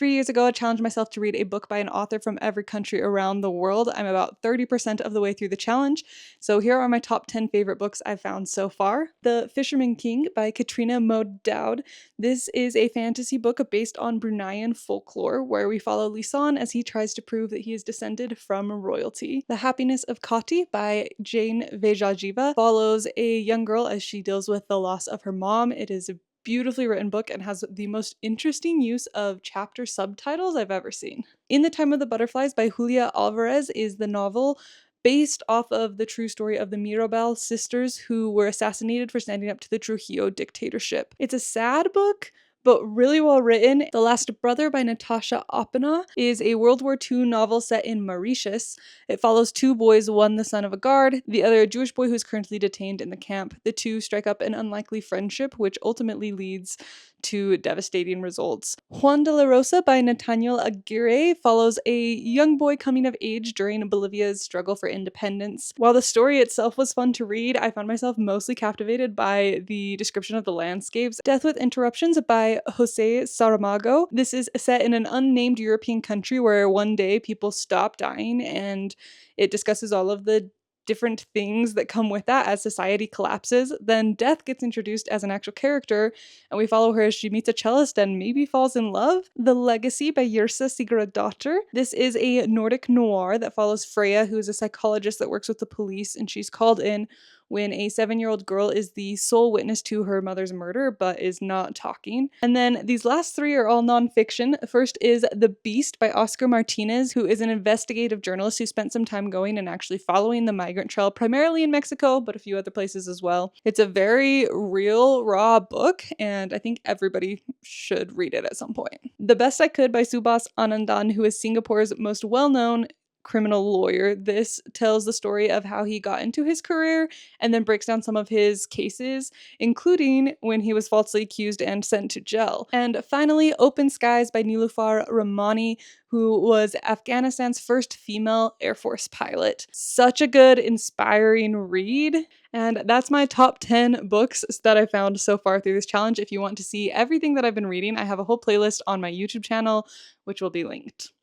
3 years ago, I challenged myself to read a book by an author from every country around the world. I'm about 30% of the way through the challenge, so here are my top 10 favorite books I've found so far. The Fisherman King by Katrina Mohd Daud. This is a fantasy book based on Bruneian folklore, where we follow Lisan as he tries to prove that he is descended from royalty. The Happiness of Kati by Jane Vejjajiva follows a young girl as she deals with the loss of her mom. It is a beautifully written book and has the most interesting use of chapter subtitles I've ever seen. In the Time of the Butterflies by Julia Alvarez is the novel based off of the true story of the Mirabal sisters who were assassinated for standing up to the Trujillo dictatorship. It's a sad book, but really well written. The Last Brother by Nathacha Appanah is a World War II novel set in Mauritius. It follows two boys, one the son of a guard, the other a Jewish boy who's currently detained in the camp. The two strike up an unlikely friendship, which ultimately leads to devastating results. Juan de la Rosa by Nataniel Aguirre follows a young boy coming of age during Bolivia's struggle for independence. While the story itself was fun to read, I found myself mostly captivated by the description of the landscapes. Death with Interruptions by José Saramago. This is set in an unnamed European country where one day people stop dying, and it discusses all of the different things that come with that as society collapses. Then death gets introduced as an actual character, and we follow her as she meets a cellist and maybe falls in love. The Legacy by Yrsa Sigurdardottir. This is a Nordic noir that follows Freya, who is a psychologist that works with the police, and she's called in when a 7-year-old girl is the sole witness to her mother's murder but is not talking. And then these last three are all nonfiction. First is The Beast by Óscar Martínez, who is an investigative journalist who spent some time going and actually following the migrant trail, primarily in Mexico, but a few other places as well. It's a very real, raw book, and I think everybody should read it at some point. The Best I Could by Subhas Anandan, who is Singapore's most well-known criminal lawyer. This tells the story of how he got into his career and then breaks down some of his cases, including when he was falsely accused and sent to jail. And finally, Open Skies by Niloofar Rahmani, who was Afghanistan's first female Air Force pilot. Such a good, inspiring read. And that's my top 10 books that I found so far through this challenge. If you want to see everything that I've been reading, I have a whole playlist on my YouTube channel, which will be linked.